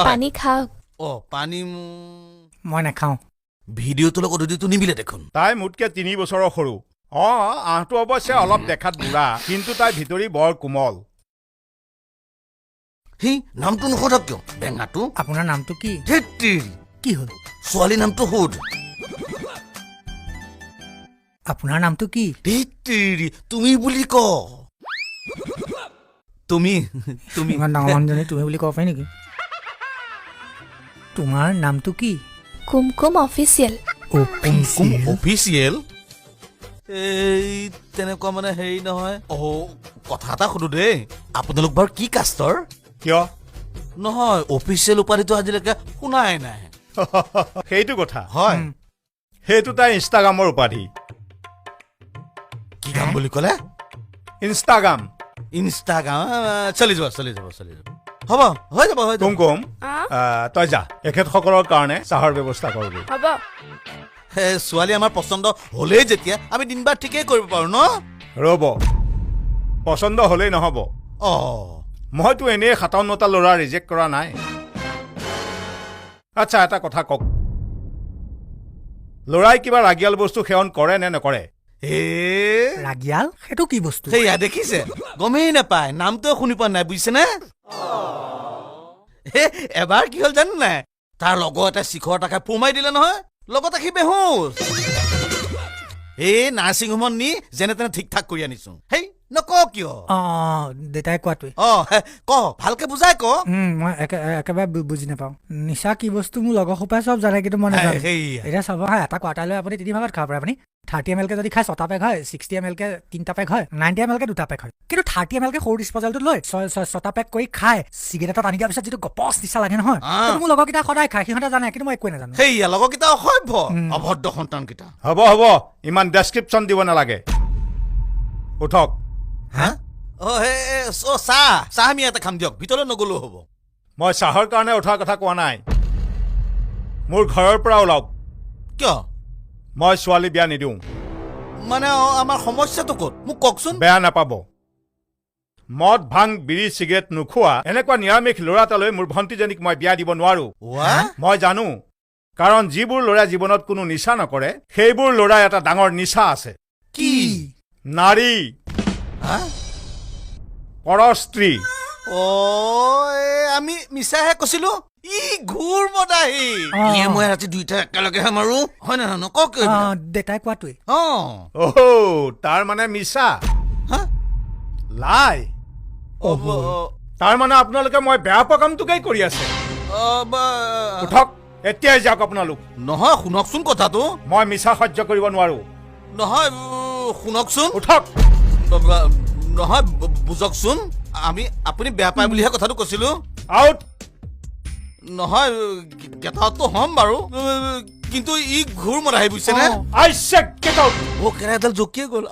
পানী খাওক পানী মই নাখাওঁ ভিডিঅ'টো লগত অডিঅ'টো নিমিলে দেখোন তাই মোতকে 3 বছৰৰ সৰু আহটো অৱশ্যে অলপ দেখাত বুঢ়া কিন্তু তাই ভিতৰি বৰ কোমল সেই নামটো নোসোধক কিয় বেঙাটো আপোনাৰ নামটো কি ধেত্ৰী কি হ'ল ছোৱালী নামটো সোধ আপোনাৰ নামটো কি ধেত্ৰী তুমি বুলি ক তুমি ইমান ডাঙৰ মানুহজনী তুমি বুলি ক'ব পাৰি নেকি তোমাৰ নামটো কি কুমকুম অফিচিয়েল অফিচিয়েল এই তেনেকুৱা মানে হেৰি নহয় কথা এটা সুধো দেই আপোনালোক বাৰু কি কাষ্টৰ কিয় নহয় অফিচিয়েল উপাধিটো আজিলৈকে শুনাই নাই সেইটো কথা হয় সেইটো তাই ইনষ্টাগ্ৰামৰ উপাধি কি কাম বুলি ক'লে ইনষ্টাগ্ৰাম চলি যাব হ'ব হৈ যাব কুমকুম তই যা এখেতসকলৰ কাৰণে চাহৰ ব্যৱস্থা কৰবি হ'ব ছোৱালী আমাৰ পচন্দ হ'লেই যেতিয়া আমি দিনবাৰ ঠিকেই কৰিব পাৰো ন ৰ'ব পচন্দ হ'লেই নহ'ব অ মইতো এনেই 57টা ল'ৰা ৰিজেক্ট কৰা নাই আচ্ছা এটা কথা কওক ল'ৰাই কিবা ৰাগিয়াল বস্তু সেৱন কৰে নে নকৰে ৰাগিয়াল সেইটো কি বস্তু সেয়া দেখিছে গমেই নাপায় নামটোও শুনি পোৱা নাই বুজিছেনে এবাৰ কি হ'ল জানো নাই তাৰ লগৰ এটা শিখৰ এটা খাই পোমাই দিলে নহয় লগত আহি বেহুচ এই নাৰ্ছিং হোমত নি যেনে তেনে ঠিক ঠাক কৰি আনিছো হেই নক কিয় দেউতাই কোৱাটোৱে ক ভালকে বুজাই ক মই একেবাৰে বুজি নাপাওঁ নিচা কি বস্তু মোৰ লগৰ সোপাই চব জানে কিন্তু মই নাজানো এতিয়া চাব হা এটা কোৱাৰ্টাৰ লৈ আপুনি 3 ভাগত খাব পাৰে আপুনি 30 ml যদি খায় 6টা পেক হয় 60 ml 3টা পেক হয় 90 ml 2টা পেক হয় কিন্তু 30 ml সৰু ডিছপ'জালটো লৈ 6টা পেক কৰি খায় চিগাৰেট এটা টানি দিয়াৰ পিছত যিটো গপচ নিচা লাগে নহয় মোৰ লগৰকেইটা সদায় খায় সিহঁতে জানে কিন্তু মই একোৱে নাজানো সেয়া লগৰকেইটা অসভ্য অভদ্ৰ সন্তানকেইটা হ'ব ইমান ডেছক্ৰিপশ্যন দিব নালাগে উঠক চাহ আমি এটা খাম দিয়ক ভিতৰলৈ নগলেও হ'ব মই চাহৰ কাৰণে উঠাৰ কথা কোৱা নাই মোৰ ঘৰৰ পৰা ওলাওক কিয় মই ছোৱালী বিয়া নিদিওঁ মানে আমাৰ সমস্যাটো ক'ত মোক কওকচোন বেয়া নাপাব মদ ভাং বিড়ি চিগাৰেট নোখোৱা এনেকুৱা নিৰামিষ ল'ৰা এটালৈ মোৰ ভণ্টিজনীক মই বিয়া দিব নোৱাৰো মই জানো কাৰণ যিবোৰ ল'ৰাই জীৱনত কোনো নিচা নকৰে সেইবোৰ ল'ৰাই এটা ডাঙৰ নিচা আছে কি নাৰী পৰস্ত্ৰী আমি মিছাহে কৈছিলো ই ঘূৰ মদাহী মই ৰাতি 2টা একেলগেহে মাৰো হয় না নকক দেউতাই কোৱাটোৱে তাৰ মানে মিছা লাই তাৰ মানে আপোনালোকে মই বেয়া পোৱা কামটোকেই কৰি আছে উঠক এতিয়াই যাওক আপোনালোক নহয় শুনকচোন কথাটো মই মিছা সহ্য কৰিব নোৱাৰো নহয় শুনকচোন উঠক নহয় বুজকচোন আপুনি বেয়া পায় বুলিহে কথাটো কৈছিলো আউট নহয় গেটাউটটো হ'ম বাৰু কিন্তু ই ঘূৰ মদাহী বুজিছেনে আই চেক গেট আউট কেৰাডাল জকিয়ে গ'ল